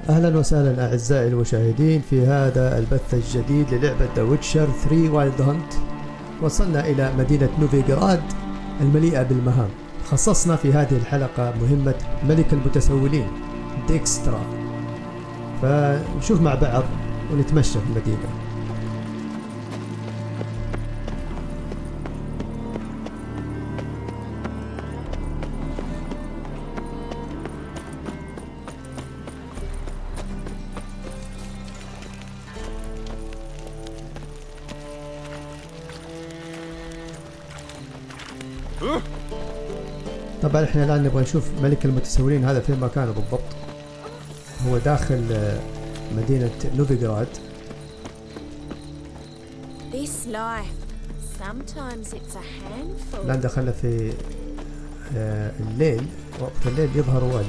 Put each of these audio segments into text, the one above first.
أهلا وسهلا أعزائي المشاهدين في هذا البث الجديد للعبة ويتشر 3 وايلد هانت. وصلنا إلى مدينة نوفيغراد المليئة بالمهام. خصصنا في هذه الحلقة مهمة ملك المتسولين ديكسترا، فنشوف مع بعض ونتمشى في المدينة. طبعا احنا الآن نبغى نشوف ملك المتسولين هذا فين مكانه بالضبط. هو داخل مدينة نوفيغراد. الآن دخلنا في الليل، وقت الليل يظهر هو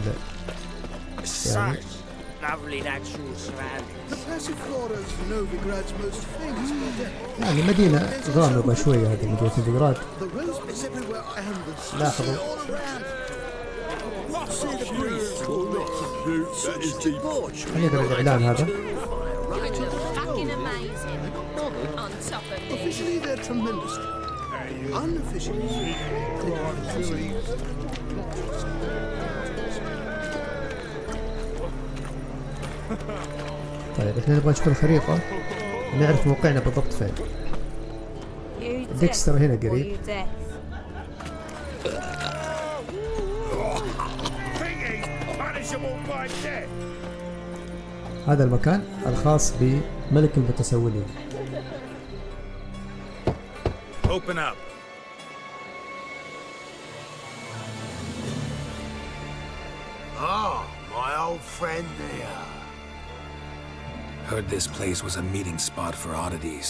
يعني مدينة غامضة شوية. هذه مدينة نوفيغراد. لاحظوا نقرأ الإعلان هذا. طيب احنا نبغى نشوف الخريطة نعرف موقعنا بالضبط فين. ديكستر هنا قريب. هذا المكان الخاص بملك المتسولين. Open up. Ah, my old friend there. Heard this place was a meeting spot for oddities.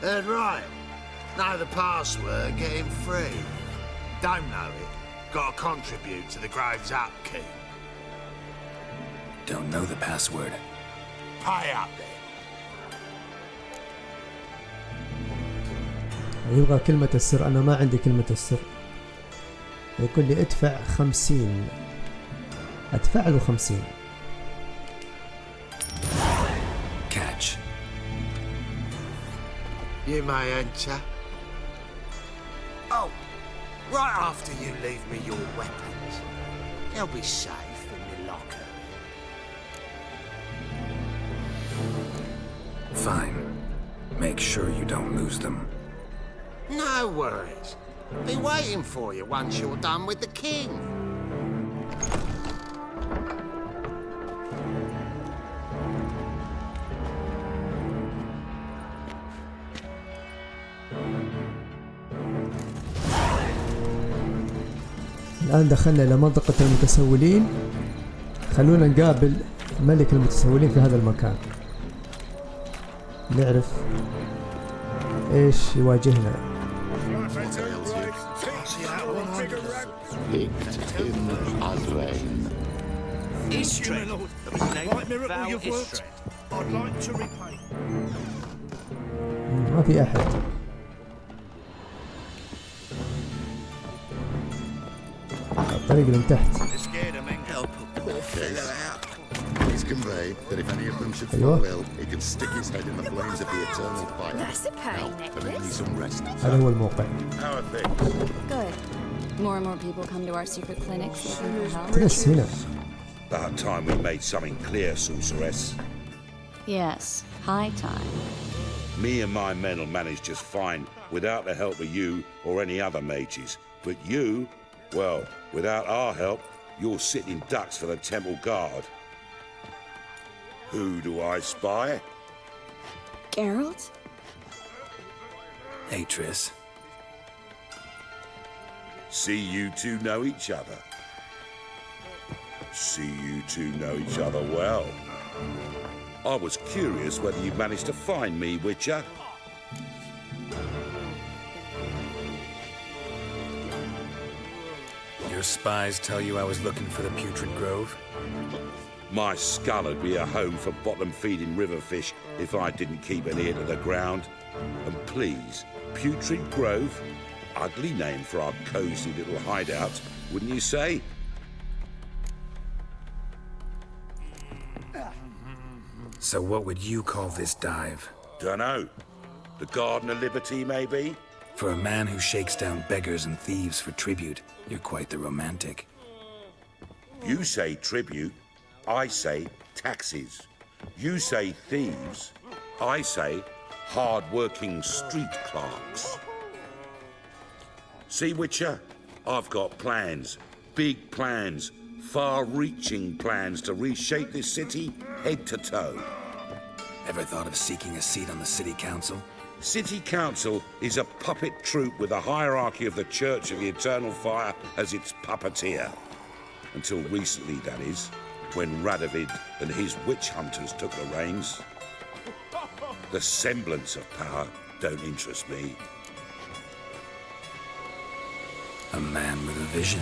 That's right. Know the password, get him free. Don't know it. Gotta contribute to the Grove's upkeep. Don't know the password. Pay up then. يبغى كلمة السر. أنا ما عندي كلمة السر. يقول لي ادفع 50. أدفع له 50. Catch. You may enter. Oh, right after you leave me your weapons. They'll be safe in the locker. Fine. Make sure you don't lose them. No worries. Be waiting for you once you're done with the king. الآن دخلنا إلى منطقة المتسولين. خلونا نقابل ملك المتسولين في هذا المكان، نعرف إيش يواجهنا. ما في أحد. الطريق من تحت. He's conveyed that if any of them should fall ill, he can stick his head in the flames of the eternal fire. That's a pain necklace. Some rest. هذا هو الموقع. How are things? Good. More and more people come to our secret clinics looking for help. كريس هنا. About time we made something clear, sorceress. Yes, high time. Me and my men will manage just fine without the help of you or any other mages. But you, well, without our help, you're sitting ducks for the temple guard. Who do I spy? Geralt? Hey, Tris. See you two know each other. See you two know each other well. I was curious whether you managed to find me, Witcher. Your spies tell you I was looking for the Putrid Grove? My skull would be a home for bottom-feeding river fish if I didn't keep an ear to the ground. And please, Putrid Grove? Ugly name for our cosy little hideout, wouldn't you say? So what would you call this dive? Dunno. The Garden of Liberty, maybe? For a man who shakes down beggars and thieves for tribute, you're quite the romantic. You say tribute, I say taxes. You say thieves, I say hard-working street clerks. See, Witcher? I've got plans. Big plans. Far-reaching plans to reshape this city head to toe. Ever thought of seeking a seat on the city council? City Council is a puppet troupe with the hierarchy of the Church of the Eternal Fire as its puppeteer. Until recently, that is, when Radovid and his witch hunters took the reins. The semblance of power don't interest me. A man with a vision.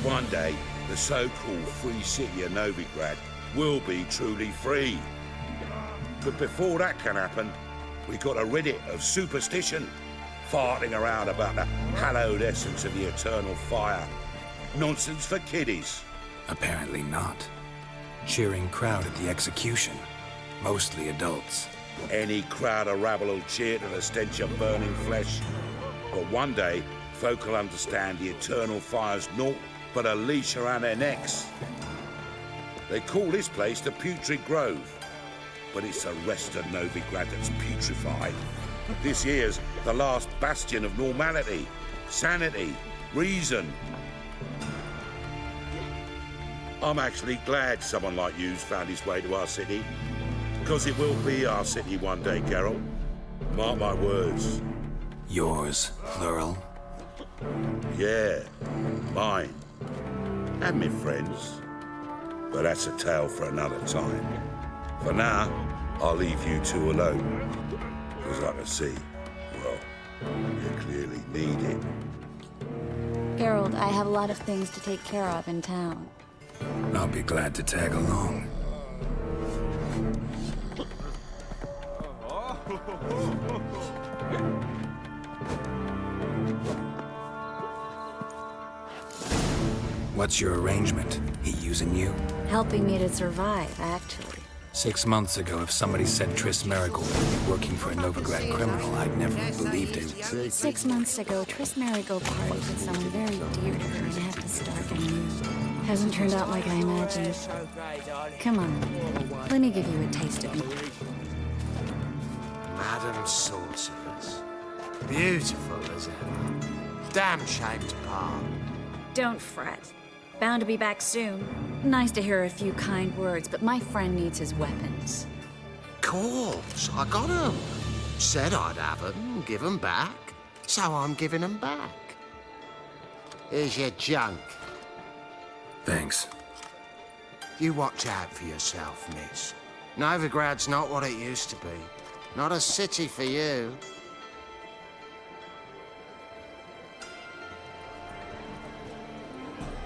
One day, the so-called free city of Novigrad will be truly free. But before that can happen, we've got to rid it of superstition, farting around about the hallowed essence of the eternal fire. Nonsense for kiddies. Apparently not. Cheering crowd at the execution. Mostly adults. Any crowd of rabble will cheer to the stench of burning flesh. But one day, folk will understand the eternal fire's naught but a leash around their necks. They call this place the Putrid Grove, but it's the rest of Novigrad that's putrefied. This here's the last bastion of normality, sanity, reason. I'm actually glad someone like you's found his way to our city, because it will be our city one day, Geralt. Mark my words. Yours, plural. Yeah, mine. And my friends. But that's a tale for another time. For now, I'll leave you two alone. Because I can see, well, you clearly need it. Geralt, I have a lot of things to take care of in town. I'll be glad to tag along. What's your arrangement? He using you? Helping me to survive, actually. 6 months ago, if somebody said Tris Merigold would be working for a Novigrad criminal, I'd never have believed him. 6 months ago, Tris Merigold partied with someone very dear to her and had to start anew. Hasn't turned out like I imagined. Come on, let me give you a taste of me. Madam Sorceress. Beautiful as ever. Damn shame to part. Don't fret. Bound to be back soon. Nice to hear a few kind words, but my friend needs his weapons. Course, I got 'em. Said I'd have 'em, give 'em back. So I'm giving 'em back. Here's your junk. Thanks. You watch out for yourself, miss. Novigrad's not what it used to be. Not a city for you.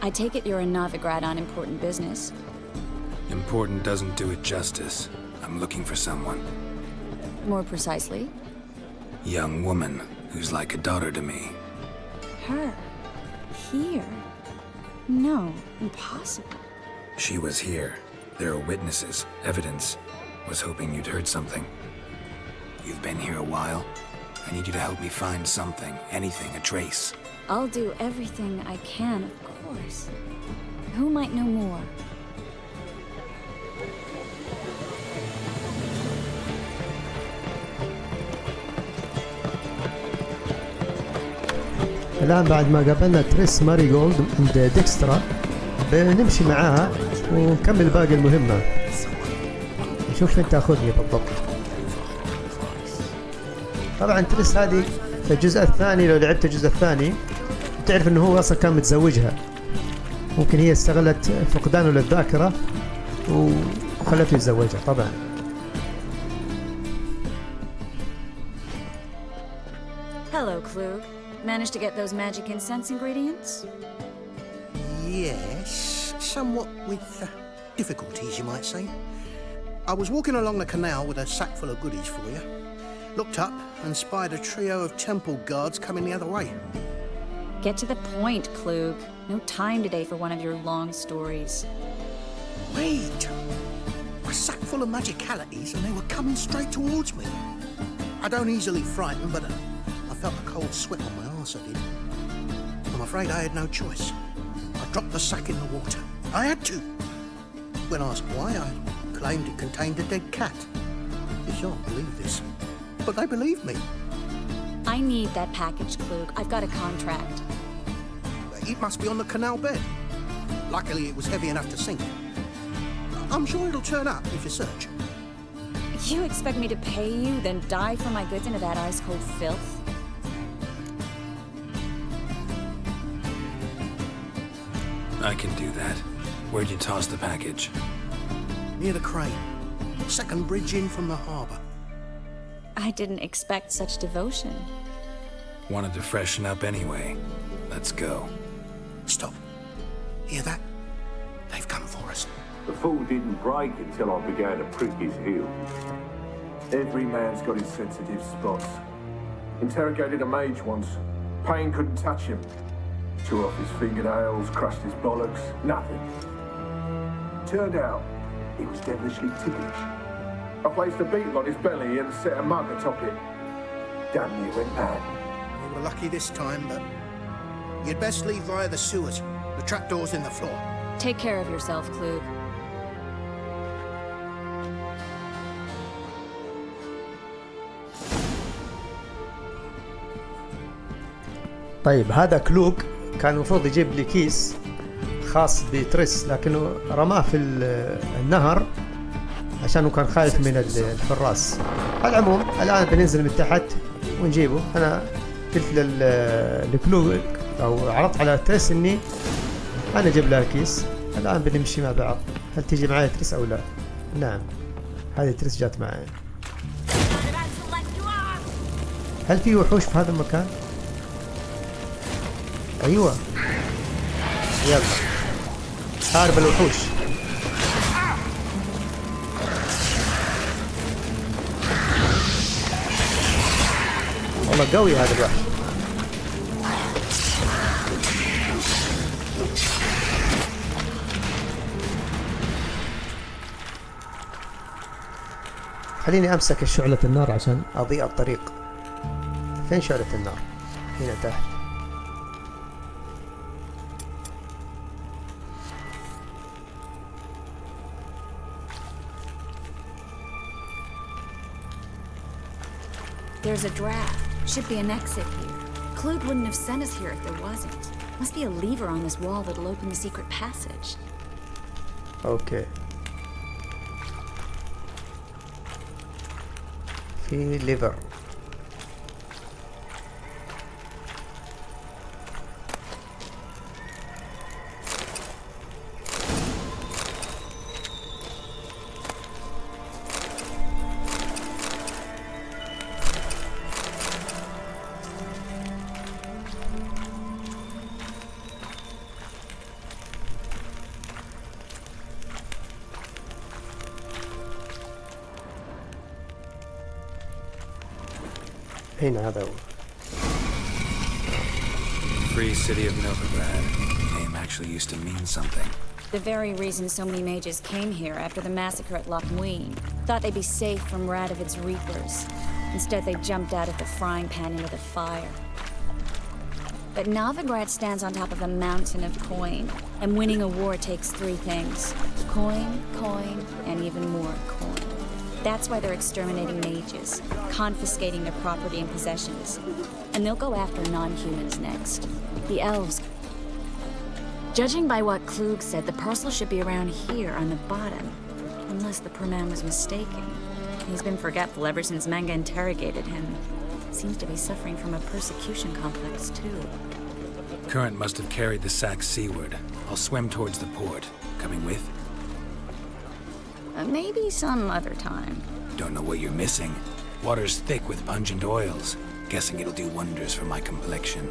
I take it you're in Novigrad on important business. Important doesn't do it justice. I'm looking for someone. More precisely? Young woman who's like a daughter to me. Her? Here? No, impossible. She was here. There are witnesses, evidence. Was hoping you'd heard something. You've been here a while. I need you to help me find something, anything, a trace. I'll do everything I can, of course. Who might know more? الآن بعد ما قابلنا تريس ماريغولد عند ديكسترا بنمشي معاها ونكمل باقي المهمة. نشوف فين تاخذني بالضبط. طبعا تريس هذه في الجزء الثاني، لو لعبت الجزء الثاني تعرف انه هو اصلا كان متزوجها. ممكن هي استغلت فقدانه للذاكرة وخلته يتزوجها طبعا. Hello, Klug. Managed to get those magic incense ingredients? Yes, somewhat with difficulties, you might say. I was walking along the canal with a sack full of goodies for you. Looked up and spied a trio of temple guards coming the other way. Get to the point, Klug. No time today for one of your long stories. Wait! I full of magicalities and they were coming straight towards me. I don't easily frighten, but I felt a cold sweat on my arse, I did. I'm afraid I had no choice. I dropped the sack in the water. I had to. When asked why, I claimed it contained a dead cat. You shan't believe this, but they believed me. I need that package, Klug. I've got a contract. It must be on the canal bed. Luckily, it was heavy enough to sink. I'm sure it'll turn up if you search. You expect me to pay you, then dive for my goods into that ice-cold filth? I can do that. Where'd you toss the package? Near the crane. Second bridge in from the harbour. I didn't expect such devotion. Wanted to freshen up anyway. Let's go. Stop. Hear that? They've come for us. The fall didn't break until I began to prick his heel. Every man's got his sensitive spots. Interrogated a mage once. Pain couldn't touch him. Tore off his fingernails, crushed his bollocks, nothing. Turned out, he was devilishly ticklish. I placed a beetle on his belly and set a mug atop it. Damn near went mad. We were lucky this time, but you'd best leave via the sewers. The trapdoor's in the floor. Take care of yourself, Klug. طيب هذا كلوك كان المفروض يجيب لي كيس خاص بتريس، لكنه رماه في النهر عشانه كان خايف من الفراس. على العموم الآن بننزل من تحت ونجيبه. أنا قلت لكلوك أو عرضت على تريس إني أنا أجيب لها كيس. الآن بنمشي مع بعض. هل تيجي معي تريس أو لا؟ نعم، هذه تريس جات معي. هل في وحوش في هذا المكان؟ أيوة، يلا حارب الوحوش. والله قوي هذا الوحش. خليني أمسك شعلة النار عشان أضيء الطريق. فين شعلة النار؟ هنا تحت. There's a draft. Should be an exit here. Klug wouldn't have sent us here if there wasn't. Must be a lever on this wall that'll open the secret passage. اوكي، في ليفر. هنا هذا هو. Free city of Novigrad. Name actually used to mean something. The very reason so many mages came here after the massacre at Loch Muin. Thought they'd be safe from Radovid's reapers. Instead, they jumped out of the frying pan into the fire. But Novigrad stands on top of a mountain of coin, and winning a war takes three things: coin, coin, and even more coin. That's why they're exterminating mages, confiscating their property and possessions. And they'll go after non-humans next. The elves. Judging by what Klug said, the parcel should be around here on the bottom. Unless the poor man was mistaken. He's been forgetful ever since Manga interrogated him. Seems to be suffering from a persecution complex, too. Current must have carried the sack seaward. I'll swim towards the port. Coming with? Maybe some other time. Don't know what you're missing. Water's thick with pungent oils. Guessing it'll do wonders for my complexion.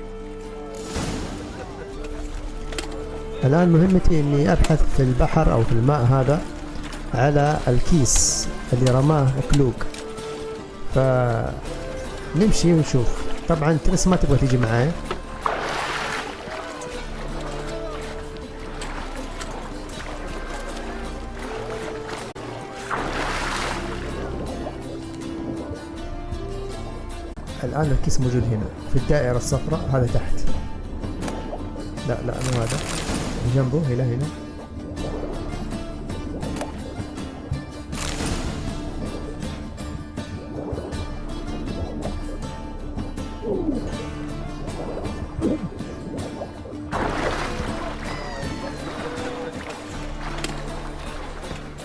الآن مهمتي إني أبحث في البحر أو في الماء هذا على الكيس اللي رماه كلوك. فنمشي ونشوف. طبعا تريس ما تبغى تيجي معاي. الآن الكيس موجود هنا في الدائرة الصفراء، هذا تحت. لا مو هذا، جنبه هنا.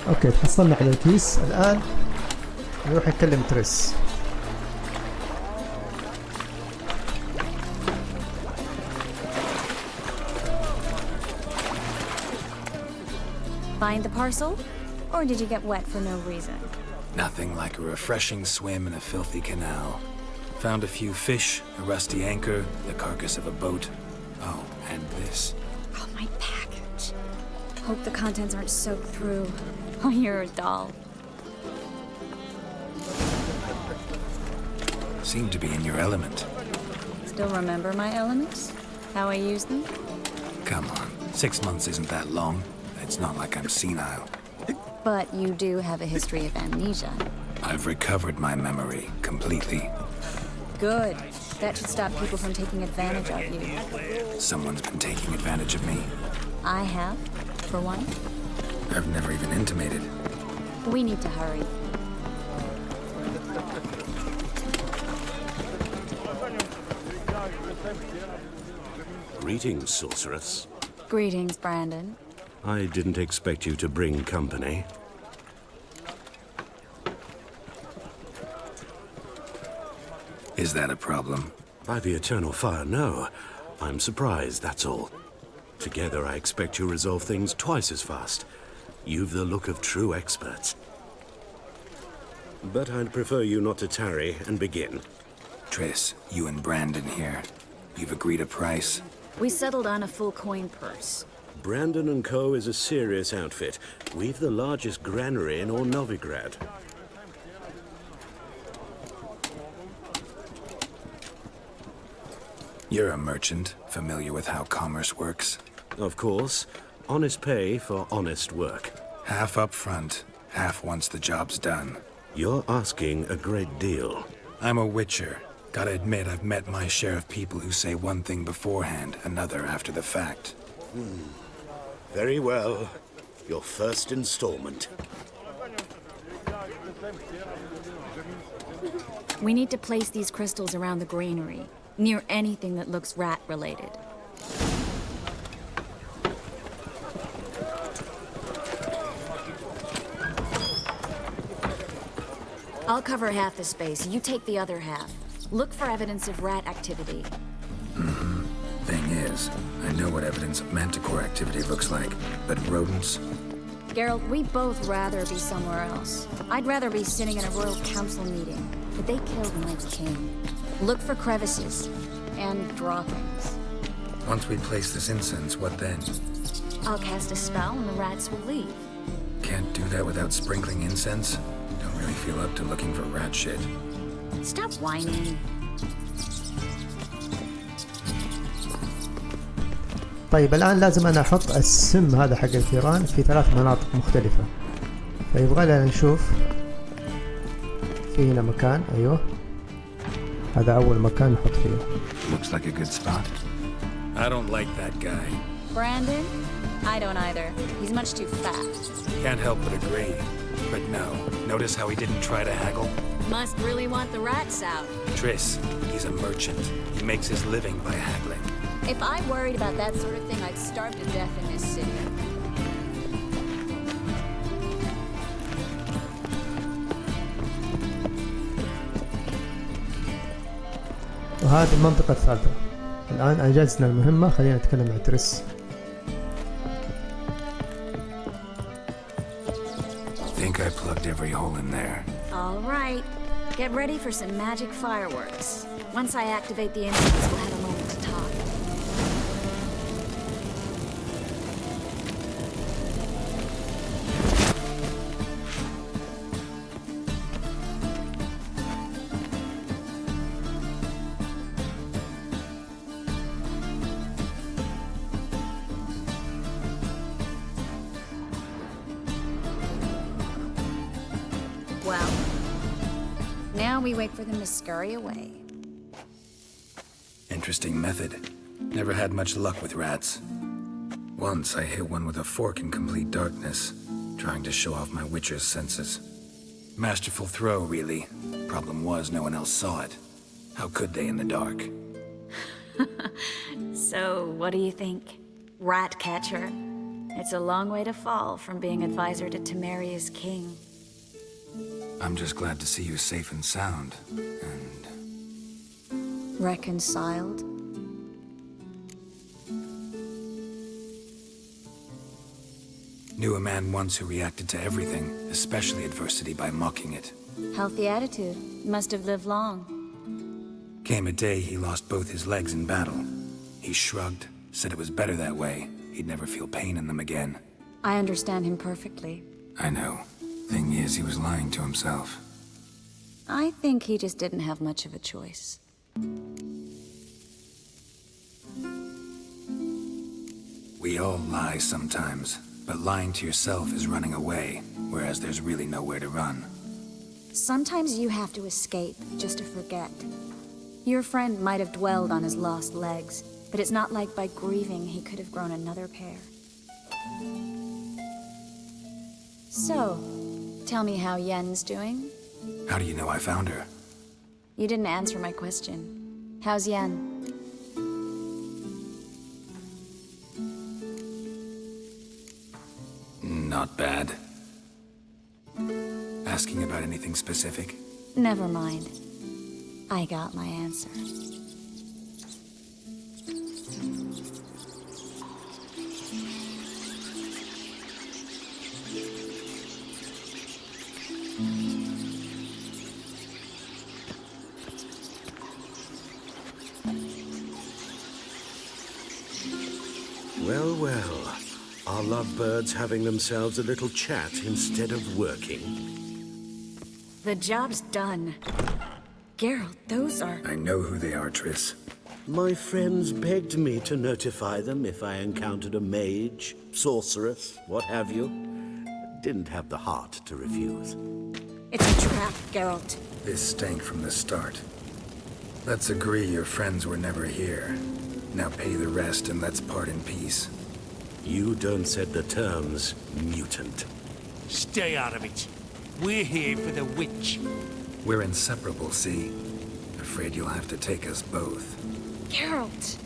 اوكي تحصلنا على الكيس. الآن نروح نكلم كريس. Find the parcel? Or did you get wet for no reason? Nothing like a refreshing swim in a filthy canal. Found a few fish, a rusty anchor, the carcass of a boat. Oh, and this. Oh, my package. Hope the contents aren't soaked through. Oh, you're a doll. Seem to be in your element. Still remember my elements? How I use them? Come on, 6 months isn't that long. It's not like I'm senile. But you do have a history of amnesia. I've recovered my memory completely. Good. That should stop people from taking advantage of you. Someone's been taking advantage of me. I have, for one. I've never even intimated. We need to hurry. Greetings, sorceress. Greetings, Brandon. I didn't expect you to bring company. Is that a problem? By the eternal fire, no. I'm surprised, that's all. Together, I expect you resolve things twice as fast. You've the look of true experts. But I'd prefer you not to tarry and begin. Tris, you and Brandon here. You've agreed a price? We settled on a full coin purse. Brandon & Co. is a serious outfit. We've the largest granary in all Novigrad. You're a merchant, familiar with how commerce works? Of course. Honest pay for honest work. Half up front, half once the job's done. You're asking a great deal. I'm a witcher. Gotta admit, I've met my share of people who say one thing beforehand, another after the fact. Very well. Your first installment. We need to place these crystals around the granary, near anything that looks rat-related. I'll cover half the space, you take the other half. Look for evidence of rat activity. Thing is, I know what evidence of manticore activity looks like, but rodents? Geralt, we'd both rather be somewhere else. I'd rather be sitting in a royal council meeting, but they killed my king. Look for crevices and droppings. Once we place this incense, what then? I'll cast a spell and the rats will leave. Can't do that without sprinkling incense? Don't really feel up to looking for rat shit. Stop whining. طيب الآن لازم أنا أحط السم هذا حق الفيران في 3 مناطق مختلفة، فيبغى لنا نشوف. في هنا مكان، أيوه هذا أول مكان نحط فيه. Looks like a good spot. I don't like that guy. Brandon? I don't either. He's much too fat. Can't help but agree. But no, notice how he didn't try to haggle? Must really want the rats out. Tris, he's a merchant. He makes his living by haggling. If I worried about that sort of thing, I'd starve to death in this city. وهذه المنطقة الثالثة. الآن أنجزنا المهمة، خلينا نتكلم مع تريس. Think I plugged every hole in there. All right. Get ready for some magic fireworks. Once I activate the incense, we'll have a moment to talk. Well, now we wait for them to scurry away. interesting method. Never had much luck with rats. Once I hit one with a fork in complete darkness, trying to show off my witcher's senses. Masterful throw, really. Problem was, no one else saw it. How could they in the dark? So, what do you think? Rat catcher? It's a long way to fall from being advisor to Temeria's king. I'm just glad to see you safe and sound, and... Reconciled? Knew a man once who reacted to everything, especially adversity, by mocking it. Healthy attitude. Must have lived long. Came a day he lost both his legs in battle. He shrugged, said it was better that way. He'd never feel pain in them again. I understand him perfectly. I know. Thing is, he was lying to himself. I think he just didn't have much of a choice. We all lie sometimes, but lying to yourself is running away, whereas there's really nowhere to run. Sometimes you have to escape, just to forget. Your friend might have dwelled on his lost legs, but it's not like by grieving he could have grown another pair. So, tell me how Yen's doing? How do you know I found her? You didn't answer my question. How's Yen? Not bad. Asking about anything specific? Never mind. I got my answer. Well, well. Are lovebirds having themselves a little chat instead of working? The job's done. Geralt, those are... I know who they are, Triss. My friends begged me to notify them if I encountered a mage, sorceress, what have you. Didn't have the heart to refuse. It's a trap, Geralt. This stank from the start. Let's agree your friends were never here. Now pay the rest and let's part in peace. You don't set the terms, mutant. Stay out of it. We're here for the witch. We're inseparable, see? Afraid you'll have to take us both. Geralt!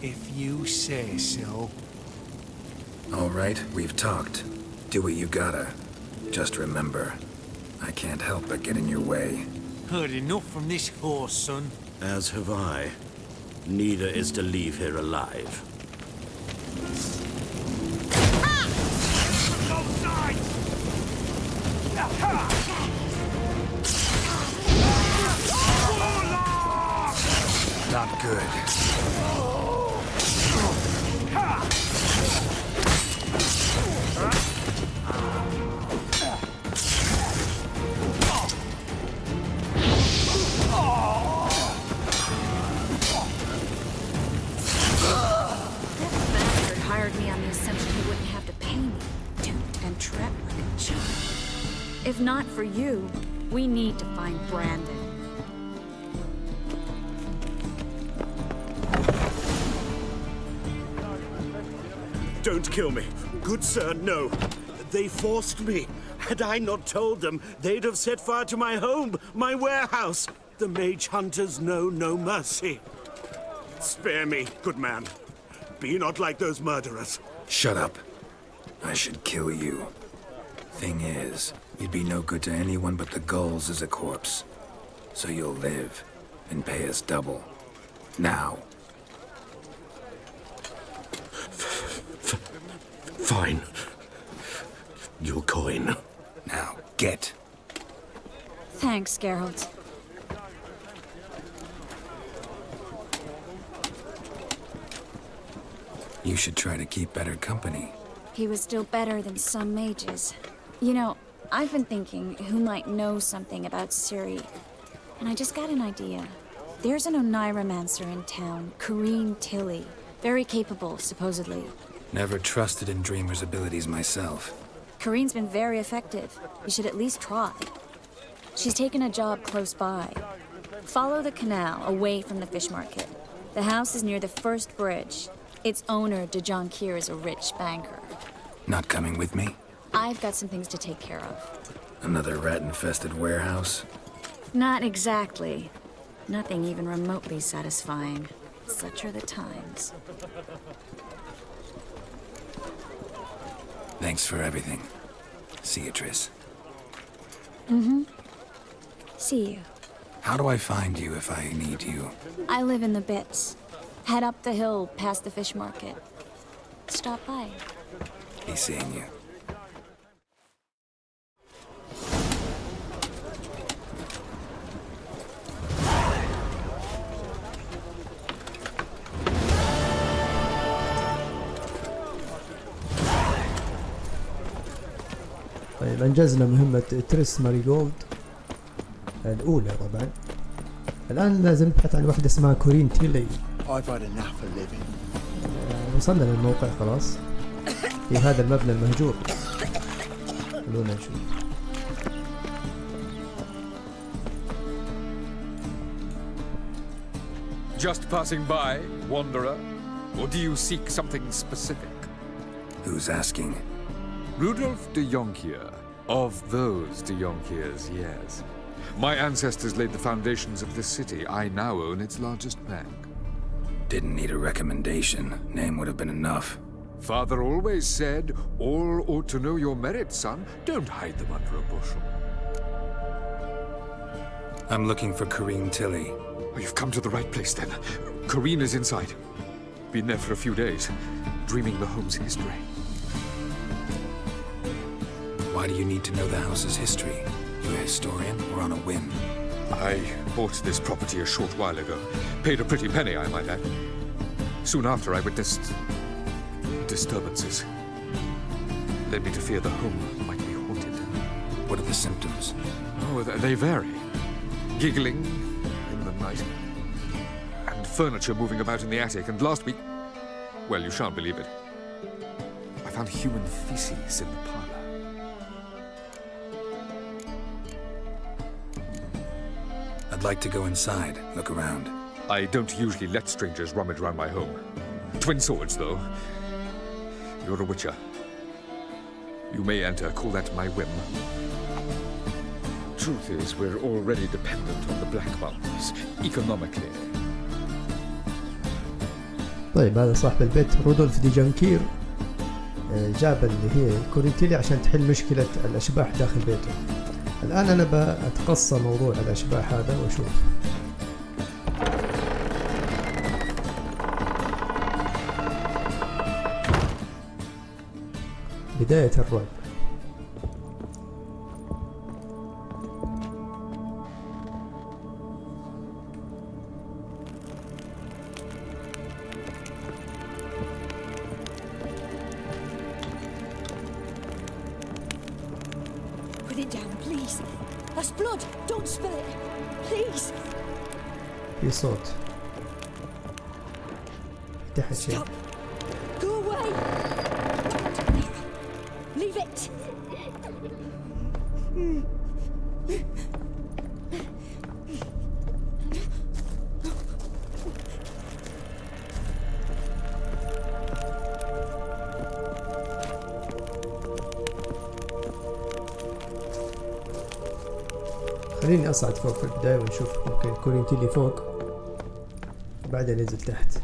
If you say so. All right, we've talked. Do what you gotta. Just remember, I can't help but get in your way. Heard enough from this horse, son. As have I. Neither is to leave here alive. Not good. Hired me on the assumption he wouldn't have to pay me. Duped and trapped like a child. If not for you, we need to find Brandon. Don't kill me. Good sir, no. They forced me. Had I not told them, they'd have set fire to my home, my warehouse. The mage hunters know no mercy. Spare me, good man. Be not like those murderers. Shut up. I should kill you. Thing is, you'd be no good to anyone but the gulls as a corpse. So you'll live and pay us double. Now. Fine. Your coin. Now, get. Thanks, Geralt. You should try to keep better company. He was still better than some mages. You know, I've been thinking who might know something about Siri. And I just got an idea. There's an Oneiromancer in town, Koreen Tilley. Very capable, supposedly. Never trusted in Dreamer's abilities myself. Koreen's been very effective. You should at least try. She's taken a job close by. Follow the canal away from the fish market. The house is near the first bridge. Its owner, Dejan Kier, is a rich banker. Not coming with me? I've got some things to take care of. Another rat-infested warehouse? Not exactly. Nothing even remotely satisfying. Such are the times. Thanks for everything. See you, Tris. See you. How do I find you if I need you? I live in the Bits. Head up the hill past the fish market. Stop by. Be seeing you. طيب أنجزنا مهمة تريس ماريغولد الأولى طبعا. الآن لازم نبحث عن واحدة اسمها كورين تيلي. وصلنا للموقع خلاص في هذا المبنى المهجور. خلونا نشوف. Just passing by, wanderer? Or do you seek something specific? Who's asking? Rudolf de Jonkier. Of those de Jonkiers, yes. My ancestors laid the foundations of this city. I now own its largest bank. Didn't need a recommendation. Name would have been enough. Father always said, all ought to know your merits, son. Don't hide them under a bushel. I'm looking for Koreen Tilly. Oh, you've come to the right place, then. Koreen is inside. Been there for a few days, dreaming the home's history. Why do you need to know the house's history? You a historian or on a whim? I bought this property a short while ago. Paid a pretty penny, I might add. Soon after, I witnessed disturbances. Led me to fear the home might be haunted. What are the symptoms? Oh, they vary. Giggling in the night. And furniture moving about in the attic. And last week, well, you shan't believe it, I found human feces in the parlor. I'd like to go inside, look around. I don't usually let strangers rummage around my home. Twin swords, though. You're a witcher. You may enter, call that my whim. Truth is, we're already dependent on the black ones, economically. طيب هذا صاحب البيت رودولف دي جانكير جاب اللي هي كورين تيلي عشان تحل مشكلة الأشباح داخل بيته. الآن أنا بأتقصى موضوع الأشباح هذا وأشوف. بداية الرعب. Put it down, please. That's blood. Don't spill it. Please. في صوت. تحت شيء. Stop. Go away. Leave it. خليني أصعد فوق في البداية ونشوف ممكن كورين تيلي فوق وبعدين ننزل تحت.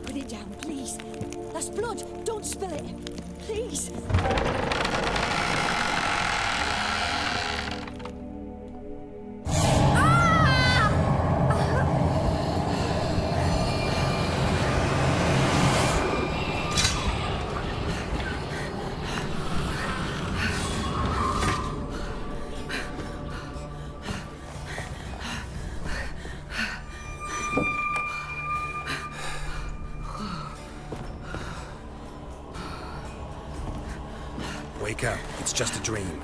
Put it down, please. That's blood. Don't spill it. Please. Wake up. It's just a dream.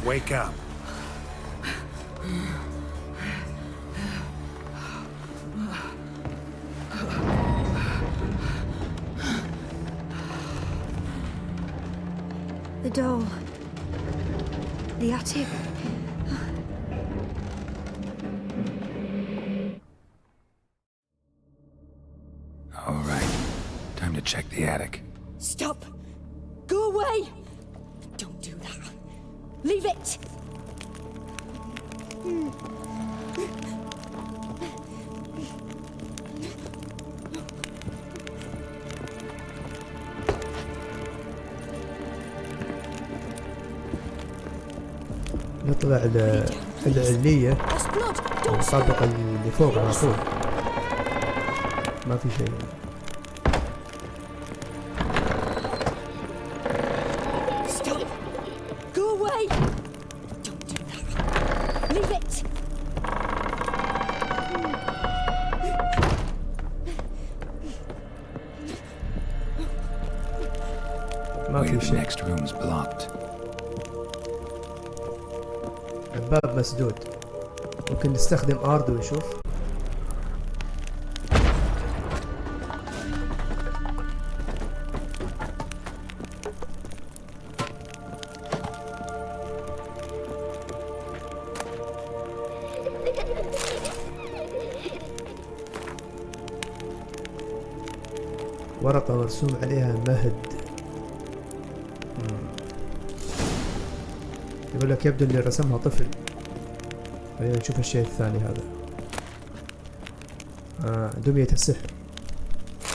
Wake up. The door. The attic. check the attic. Stop! Go away! Don't do that. Leave it! نطلع العلية الطابق اللي فوق على طول. ما في شيء. Stop! Go away! Don't do that. Leave it! ما في The شيء. next room's blocked. الباب مسدود. ممكن نستخدم أرض ونشوف. ورقة مرسوم عليها مهد. يقول لك يبدو اللي رسمها طفل. خلينا نشوف الشيء الثاني هذا. دمية السحر.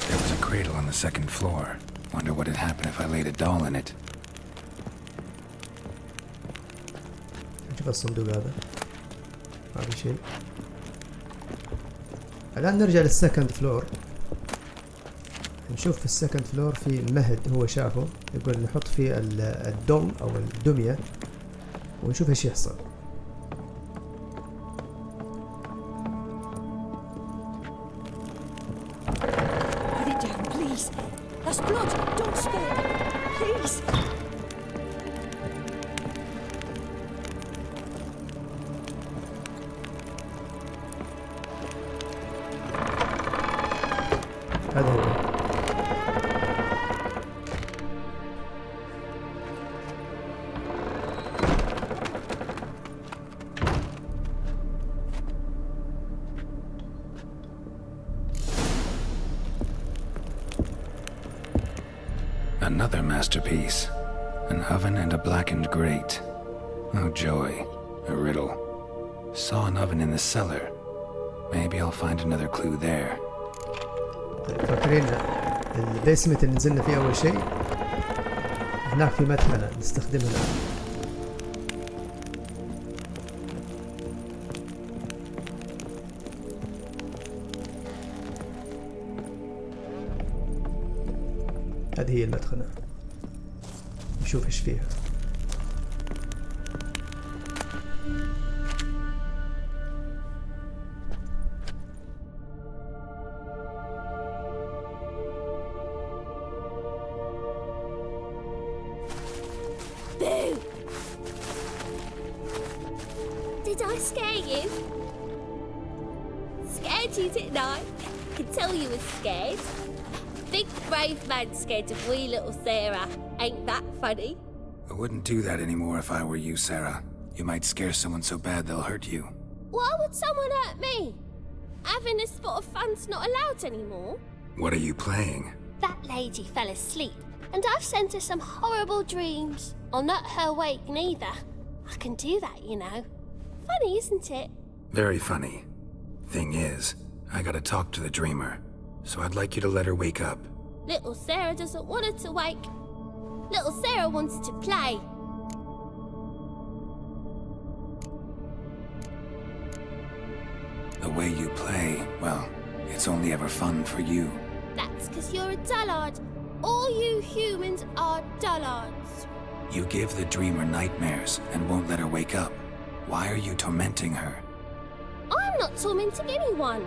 There was a cradle on the second floor. Wonder what would happen if I laid a doll in it. نشوف الصندوق هذا. ما في شيء. الآن نرجع للسكند فلور. نشوف في السكند فلور في مهد هو شافه. يقول نحط فيه الدول أو الدمية ونشوف ايش يحصل. Put it down, please. That's blood. Don't spill. Please. هذا هو. Another masterpiece. An oven and a blackened grate. Oh joy. A riddle. Saw an oven in the cellar. Maybe I'll find another clue there. فاكرين البيسمنت اللي نزلنا فيه أول شيء؟ هناك في مدخنة نستخدمها الآن. هذه هي المدخنة. نشوف ايش فيها. Boo! Did I scare you? Scared you, didn't I? Could tell you were scared. Big brave man scared of wee little Sarah. Ain't that funny? I wouldn't do that anymore if I were you, Sarah. You might scare someone so bad they'll hurt you. Why would someone hurt me? Having a spot of fun's not allowed anymore. What are you playing? That lady fell asleep, and I've sent her some horrible dreams. I'll not her wake neither. I can do that, you know. Funny, isn't it? Very funny. Thing is, I gotta talk to the dreamer, so I'd like you to let her wake up. Little Sarah doesn't want her to wake. Little Sarah wants to play. The way you play, well, it's only ever fun for you. That's because you're a dullard. All you humans are dullards. You give the dreamer nightmares and won't let her wake up. Why are you tormenting her? I'm not tormenting anyone.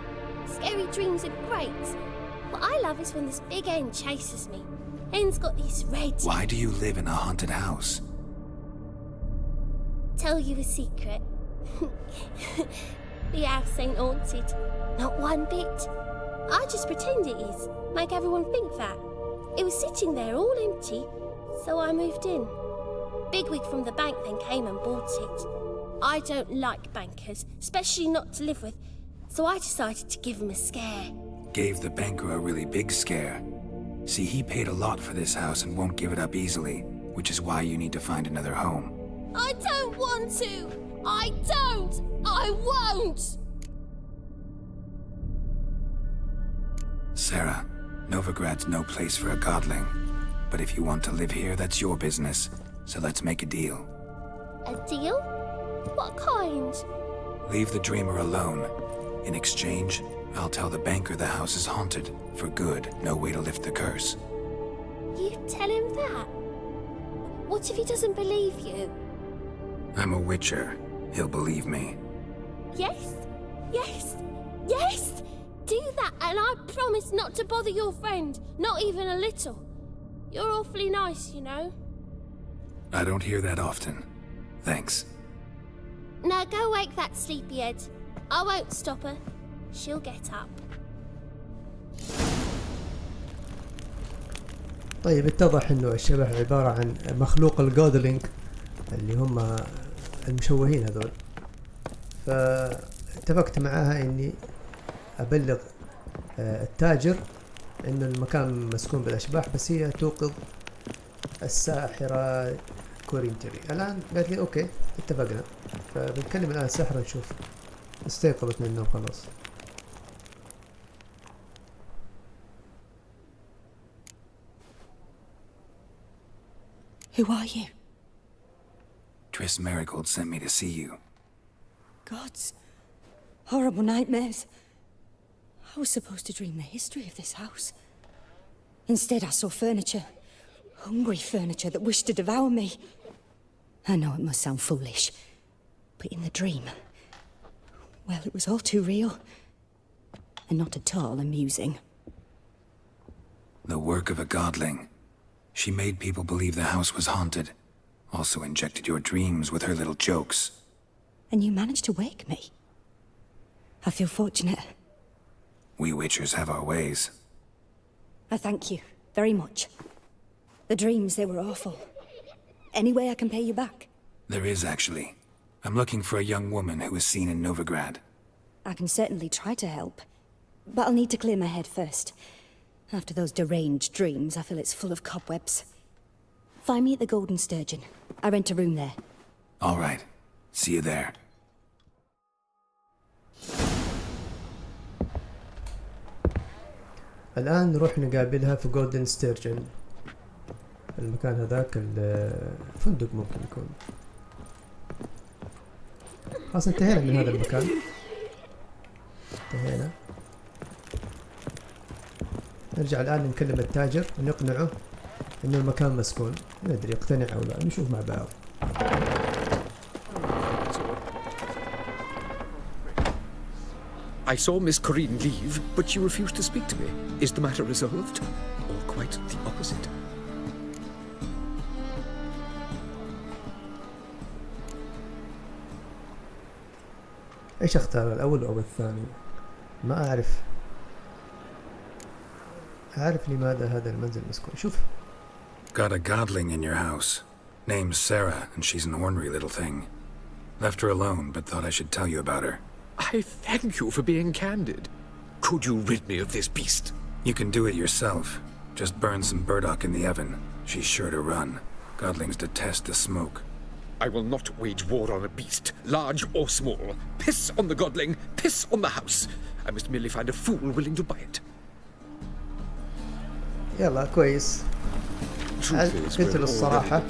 Scary dreams are great. What I love is when this big end chases me. End's got these red... Why do you live in a haunted house? Tell you a secret. The house ain't haunted. Not one bit. I just pretend it is. Make everyone think that. It was sitting there all empty, so I moved in. Bigwig from the bank then came and bought it. I don't like bankers, especially not to live with, so I decided to give him a scare. Gave the banker a really big scare. See, he paid a lot for this house and won't give it up easily, which is why you need to find another home. I don't want to! I don't! I won't! Sarah, Novigrád's no place for a godling. But if you want to live here, that's your business. So let's make a deal. A deal? What kind? Leave the dreamer alone. In exchange, I'll tell the banker the house is haunted. For good, no way to lift the curse. You tell him that? What if he doesn't believe you? I'm a witcher. He'll believe me. Yes, yes, yes! Do that and I promise not to bother your friend, not even a little. You're awfully nice, you know. I don't hear that often. Thanks. Now go wake that sleepyhead. I won't stop her. She'll get up. طيب اتضح انه الشبح عبارة عن مخلوق الجودلينج اللي هم المشوهين هذول. فاتفقت معاها اني ابلغ التاجر انه المكان مسكون بالاشباح، بس هي توقظ الساحرة كورين تيلي. الان قالت لي اوكي اتفقنا، فبنكلم الان الساحرة نشوف استيقظت من النوم خلاص. Who are you? Tris Marigold sent me to see you. Gods. Horrible nightmares. I was supposed to dream the history of this house. Instead, I saw furniture. Hungry furniture that wished to devour me. I know it must sound foolish, but in the dream, well, it was all too real. And not at all amusing. The work of a godling. She made people believe the house was haunted. Also injected your dreams with her little jokes. And you managed to wake me. I feel fortunate. We witchers have our ways. I thank you very much. The dreams, they were awful. Any way I can pay you back? There is, actually. I'm looking for a young woman who was seen in Novigrad. I can certainly try to help. But I'll need to clear my head first. After those deranged dreams, I feel it's full of cobwebs. Find me at the Golden Sturgeon. I rent a room there. All right. See you there. الآن نروح نقابلها في جولدن ستيرجن. المكان هذاك الفندق ممكن يكون. خلاص انتهينا من هذا المكان. انتهينا. نرجع الآن نكلم التاجر ونقنعه إنه المكان مسكون. ندري يقتنع أو لا، نشوف مع بعض. I saw Miss Coreen leave, but she refused to speak to me. Is the matter resolved? Or quite the opposite? إيش أختار الأول أو الثاني؟ ما أعرف. أعرف لماذا هذا المنزل مسكون. شوف. Got a godling in your house. Name's Sarah, and she's an ornery little thing. Left her alone, but thought I should tell you about her. I thank you for being candid. Could you rid me of this beast? You can do it yourself. Just burn some burdock in the oven. She's sure to run. Godlings detest the smoke. I will not wage war on a beast, large or small. Piss on the godling, piss on the house. I must merely find a fool willing to buy it. يلا كويس. قلت له الصراحة.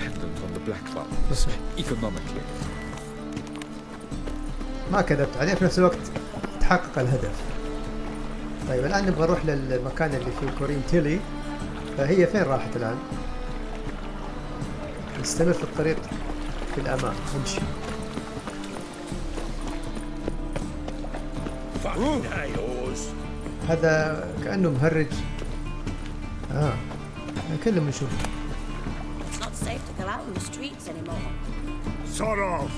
ما كذبت عليه، في نفس الوقت تحقق الهدف. طيب الآن نبغى نروح للمكان اللي فيه كورين تيلي. فهي فين راحت الآن؟ نستمر في الطريق في الأمام. نمشي. هذا كأنه مهرج. نكلم نشوف. It's not safe to go out in the streets anymore. Sort of.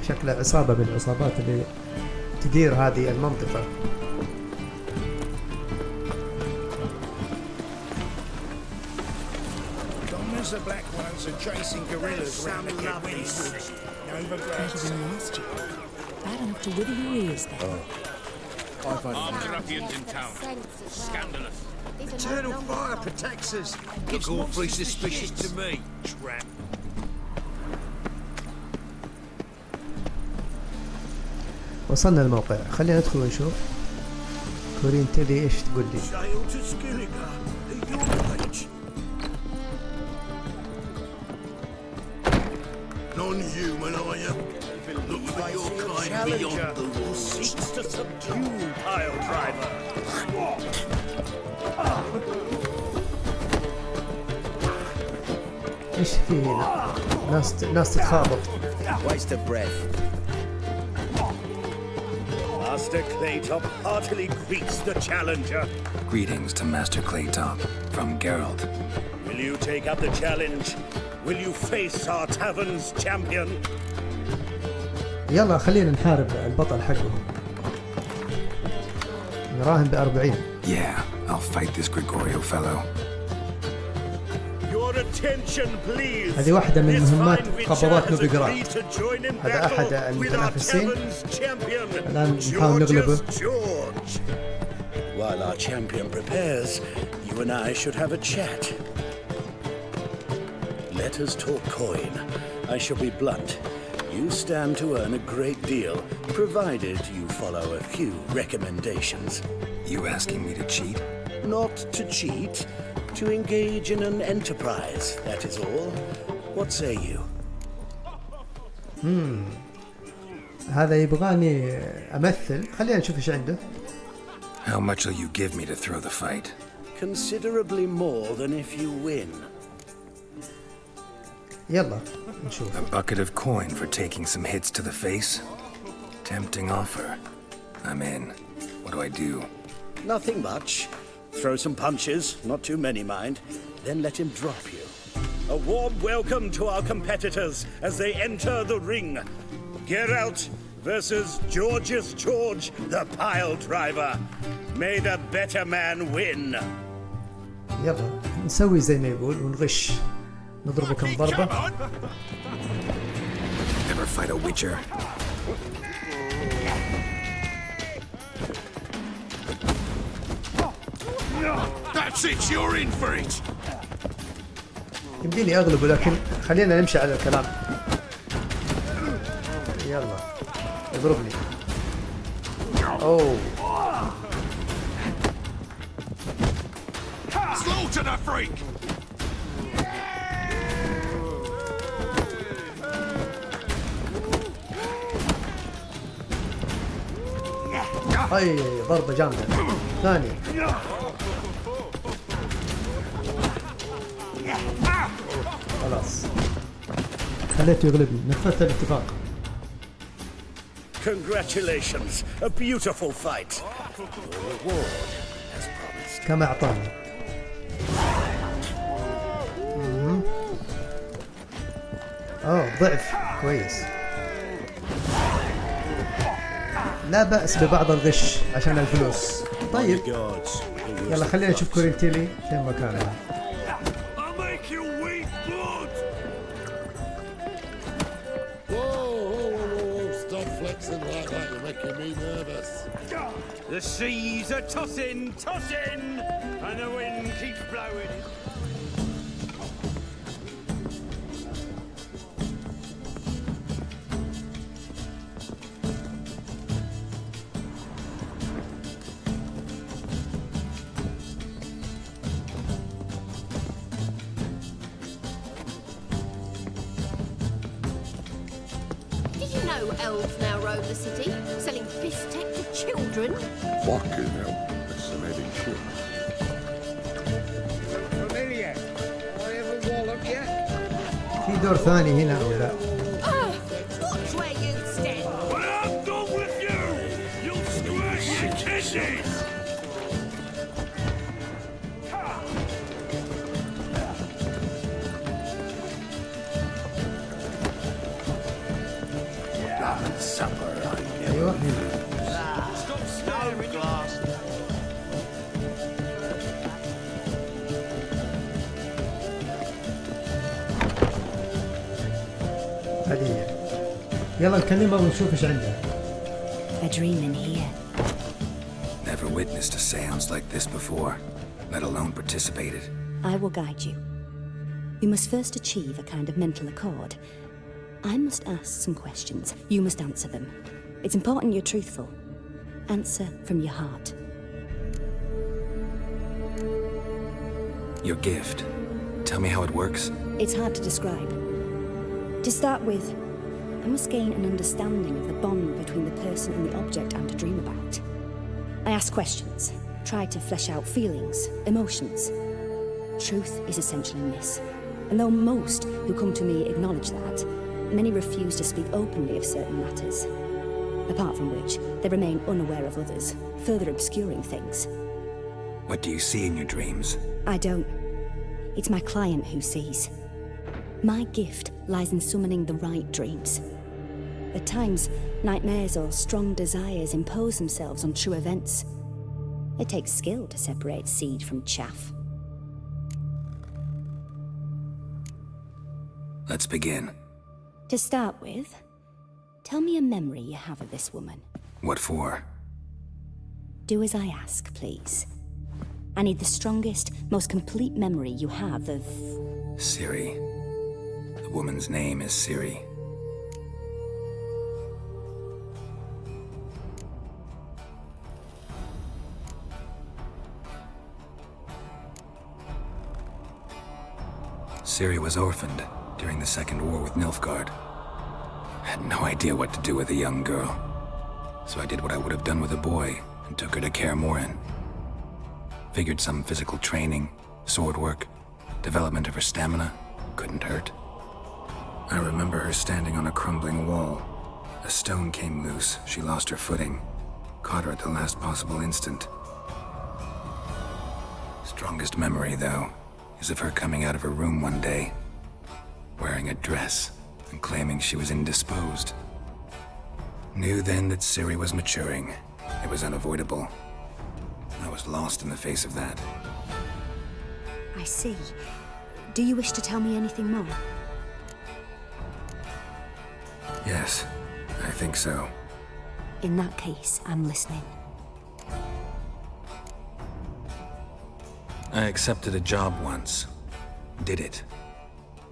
شكلها عصابة من العصابات اللي تدير هذه المنطقة. The black ones are chasing gorillas around the Kidwins. Better than last year. Bad enough to wither your ears then. Armed ruffians in town. Scandalous. Eternal fire protects us. Looks awfully suspicious to me. Trap. وصلنا الموقع، خلينا ندخل ونشوف كورين تيلي ايش تقول لي. Non-human, are you? Look for your kind beyond the walls. Seeks to subdue pile driver. ايش في هنا؟ ناس تتخابط. Waste of breath. Master Claytop heartily greets the challenger. Greetings to Master Claytop from Geralt. Will you take up the challenge? Will you face our tavern's champion? يلا خلينا نحارب البطل حقهم. نراهن ب40. Yeah, I'll fight this Gregorio fellow. Your attention, please. هذه واحدة من مهمات قبضات نوفيغراد. هذا أحد المتنافسين. الآن نحاول نغلبه. While our champion prepares, you and I should have a chat. Let us talk coin. I shall be blunt. You stand to earn a great deal, provided you follow a few recommendations. You asking me to cheat? Not to cheat, to engage in an enterprise, that is all. What say you? هذا يبغاني أمثل. خلينا نشوف إيش عنده. How much will you give me to throw the fight? Considerably more than if you win. يلا نشوف. A bucket of coin for taking some hits to the face? Tempting offer. I'm in. What do I do? Nothing much. Throw some punches, not too many mind, then let him drop you. A warm welcome to our competitors as they enter the ring. Geralt versus George, the pile driver. May the better man win. يلا نسوي زي ما يقول ونغش. نضربه كم ضربة. Ever fight a witcher? That's it, you're in for it. يمديني أغلبه لكن خلينا نمشي على الكلام. يلا اضربني. أوه. Slaughter the freak. أي ضربة جامدة. ثانية. خلاص. خليته يغلبني. نفذت الاتفاق. Congratulations, a beautiful fight. Your reward as promised. كما أعطاني. ضعف كويس. لا بأس ببعض الغش عشان الفلوس. طيب يلا خلينا نشوف كورين تيلي فين مكانها. Stop flexing like that, you're making me nervous. The seas are tossing, and the wind keeps blowing. Elves now roam the city, selling fish tech to children. Fucking hell, that's some heavy shit. Familiar. I ever wallop yet? في دور ثاني هنا ولا؟ Watch where you stand. When I'm done with you, you'll squirt your kidneys. أيوة. هذه يلا نكلمها ونشوف ايش عندها. A dream in here. witnessed a seance like this before, let alone participated. I will guide you. You must first achieve a kind of mental accord. I must ask some questions. You must answer them. It's important you're truthful. Answer from your heart. Your gift. Tell me how it works. It's hard to describe. To start with, I must gain an understanding of the bond between the person and the object I'm to dream about. I ask questions, try to flesh out feelings, emotions. Truth is essential in this, and though most who come to me acknowledge that, many refuse to speak openly of certain matters. Apart from which, they remain unaware of others, further obscuring things. What do you see in your dreams? I don't. It's my client who sees. My gift lies in summoning the right dreams. At times, nightmares or strong desires impose themselves on true events. It takes skill to separate seed from chaff. Let's begin. To start with, tell me a memory you have of this woman. What for? Do as I ask, please. I need the strongest, most complete memory you have of... Siri. The woman's name is Siri. Siri was orphaned during the Second War with Nilfgaard. I had no idea what to do with a young girl, so I did what I would have done with a boy and took her to Kaer Morhen. Figured some physical training, sword work, development of her stamina couldn't hurt. I remember her standing on a crumbling wall. A stone came loose, she lost her footing, caught her at the last possible instant. Strongest memory, though, is of her coming out of her room one day, wearing a dress and claiming she was indisposed. Knew then that Siri was maturing. It was unavoidable. I was lost in the face of that. I see. Do you wish to tell me anything more? Yes, I think so. In that case, I'm listening. I accepted a job once. Did it.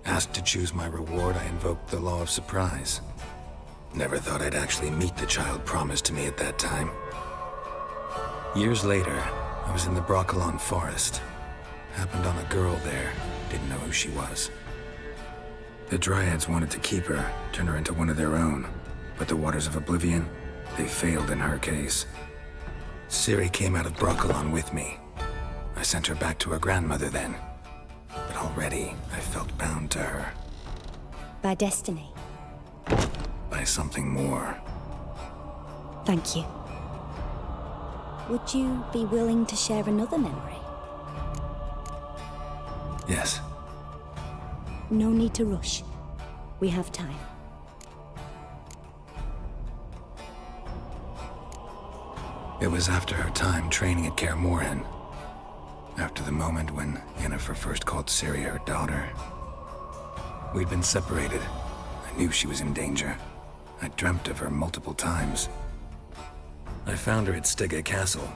Asked to choose my reward, I invoked the law of surprise. Never thought I'd actually meet the child promised to me at that time. Years later, I was in the Ba'aqel forest. Happened on a girl there, didn't know who she was. The Dryads wanted to keep her, turn her into one of their own, but the Waters of Oblivion, they failed in her case. Siri came out of Ba'aqel with me. I sent her back to her grandmother then, but already I felt bound to her. By destiny? By something more. Thank you. Would you be willing to share another memory? Yes. No need to rush. We have time. It was after her time training at Kaer Morhen. After the moment when Yennefer first called Siri her daughter. We'd been separated. I knew she was in danger. I dreamt of her multiple times. I found her at Stege Castle.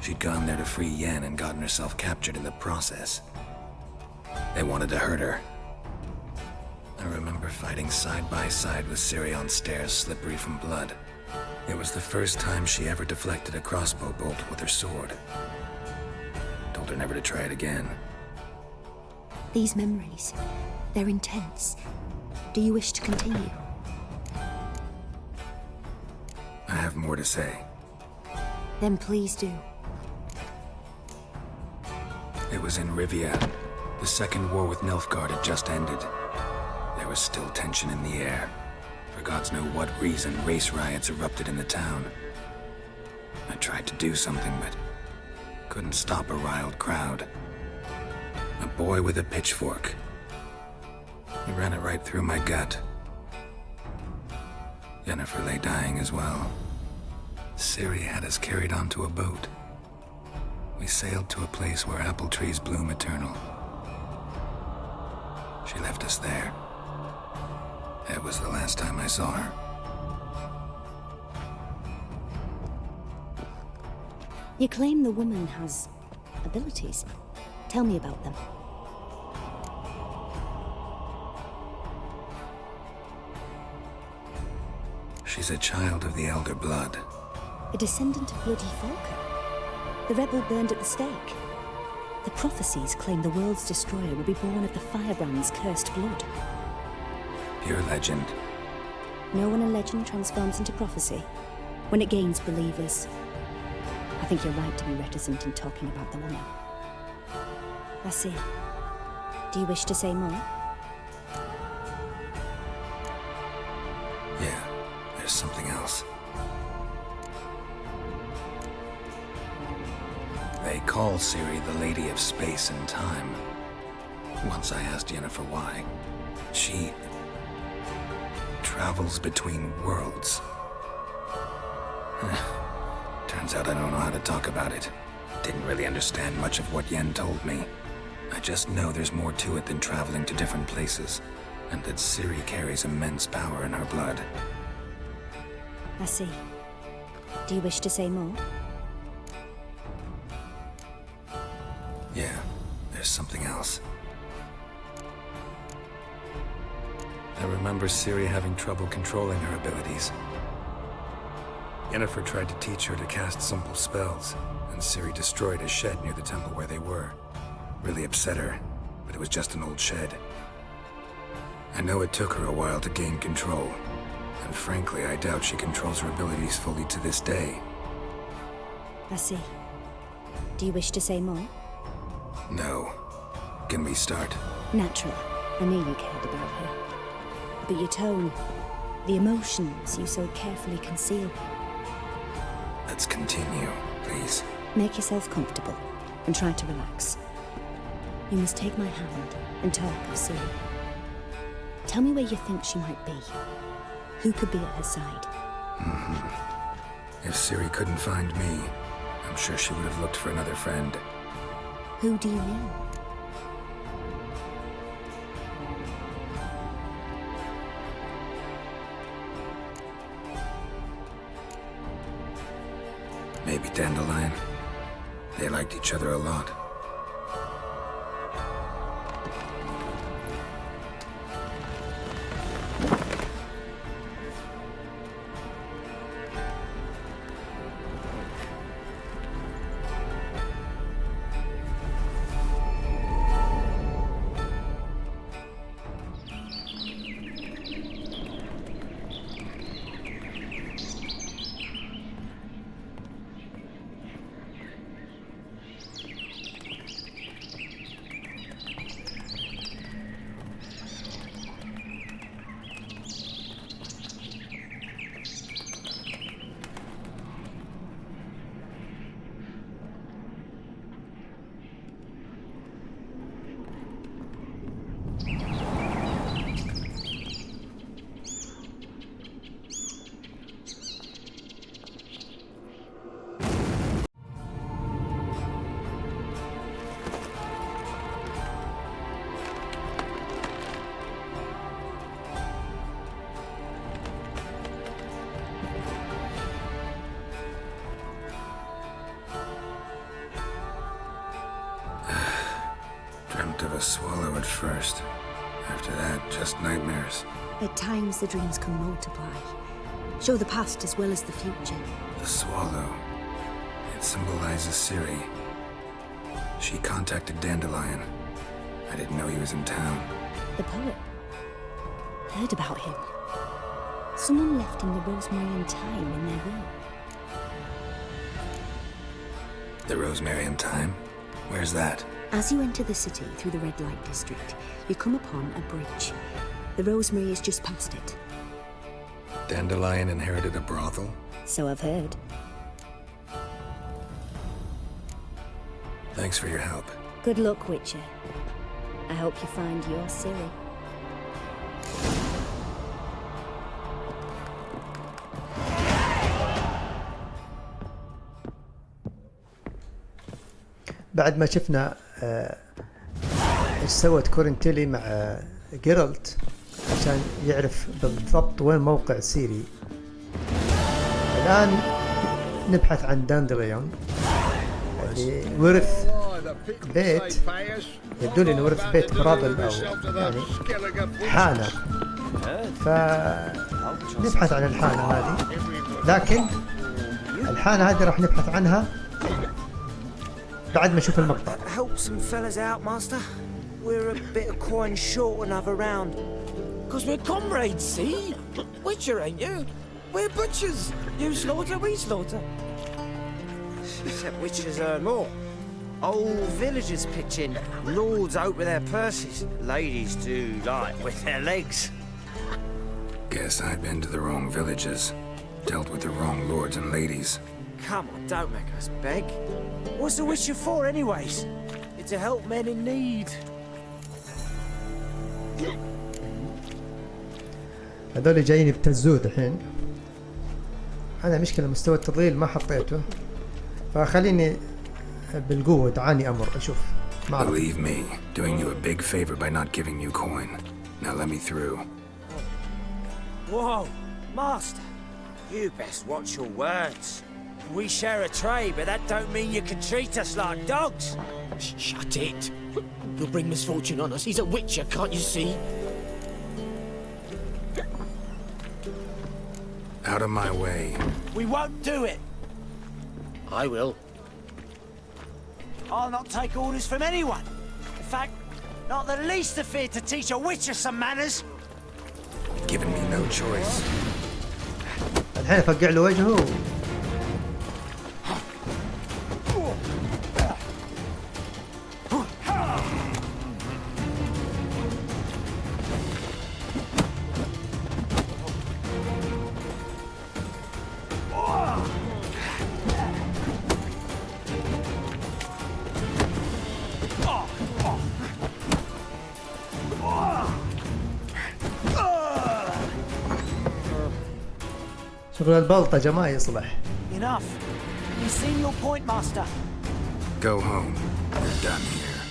She'd gone there to free Yen and gotten herself captured in the process. They wanted to hurt her. I remember fighting side by side with Siri on stairs slippery from blood. It was the first time she ever deflected a crossbow bolt with her sword. Told her never to try it again. These memories, they're intense. Do you wish to continue? I have more to say. Then please do. It was in Rivia. The Second War with Nilfgaard had just ended. There was still tension in the air. For gods know what reason, race riots erupted in the town. I tried to do something, but couldn't stop a riled crowd. A boy with a pitchfork. He ran it right through my gut. Yennefer lay dying as well. Siri had us carried onto a boat. We sailed to a place where apple trees bloom eternal. She left us there. It was the last time I saw her. You claim the woman has abilities. Tell me about them. She's a child of the Elder Blood. A descendant of bloody Falker. The rebel burned at the stake. The prophecies claim the world's destroyer will be born of the Firebrand's cursed blood. Pure legend. Know when a legend transforms into prophecy? When it gains believers. I think you're right to be reticent in talking about the woman. I see. Do you wish to say more? Yeah, there's something else. They call Siri the Lady of Space and Time. Once I asked Yennefer why. She travels between worlds. Turns out I don't know how to talk about it. Didn't really understand much of what Yen told me. I just know there's more to it than traveling to different places, and that Siri carries immense power in her blood. I see. Do you wish to say more? Yeah, there's something else. I remember Siri having trouble controlling her abilities. Yennefer tried to teach her to cast simple spells, and Siri destroyed a shed near the temple where they were. Really upset her, but it was just an old shed. I know it took her a while to gain control, and frankly, I doubt she controls her abilities fully to this day. I see. Do you wish to say more? No. Can we start? Naturally. I knew you cared about her. But your tone, the emotions you so carefully conceal. Let's continue, please. Make yourself comfortable and try to relax. You must take my hand and talk of Siri. Tell me where you think she might be. Who could be at her side? If Siri couldn't find me, I'm sure she would have looked for another friend. Who do you mean? Maybe Dandelion. They liked each other a lot. Of a swallow at first. After that, just nightmares. At times, the dreams can multiply. Show the past as well as the future. The swallow. It symbolizes Siri. She contacted Dandelion. I didn't know he was in town. The poet. Heard about him. Someone left him the Rosemary Time in their will. The Rosemary Time? Where's that? As you enter the city through the red light district, you come upon a bridge. The Rosemary is just past it. Dandelion inherited a brothel? So I've heard. Thanks for your help. Good luck, Witcher. I hope you find your Siri. بعد ما شفنا ايش سوت كورين تيلي مع جيرالت عشان يعرف بالضبط وين موقع سيري، الآن نبحث عن داندليون ورث بيت، يبدو لي انه ورث بيت برابل او يعني حانة، فنبحث عن الحانة هذه، لكن الحانة هذه راح نبحث عنها بعد ما نشوف المقطع. Help some fellas out, master. We're a bit of coin short another round. 'Cause we're comrades, see? Witcher, ain't you? We're butchers. You slaughter, we slaughter. Except witchers earn more. Old villagers pitch in. Lords out with their purses. Ladies do like with their legs. Guess I've been to the wrong villages. Dealt with the wrong lords and ladies. Come on, don't make us beg. What's the witcher for, anyways? It's to help men in need. هذول جايين يبتزوه الحين. أنا مشكلة مستوى التضليل ما حطيته، فخليني بالقوة دعاني أمر أشوف. Believe me, doing you a big favor by not giving you coin. Now let me through. Whoa, master, you best watch your words. We share a trade, but that don't mean you can treat us like dogs. Shut it. You'll bring misfortune on us. He's a witcher, can't you see? Out of my way. We won't do it. I will. I'll not take orders from anyone. In fact, not the least of fear to teach a witcher some manners. Giving me no choice. الحين أفقع له وجهه. شغل البلطجة ما يصلح. Enough. You seen your point, master. Go home. You're done here.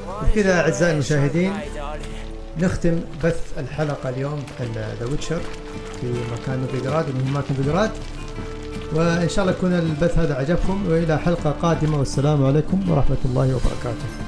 وبكذا أعزائي المشاهدين نختم بث الحلقة اليوم عن ذا ويتشر في مكان نوفيغراد ومهمات نوفيغراد، وإن شاء الله يكون البث هذا عجبكم، وإلى حلقة قادمة، والسلام عليكم ورحمة الله وبركاته.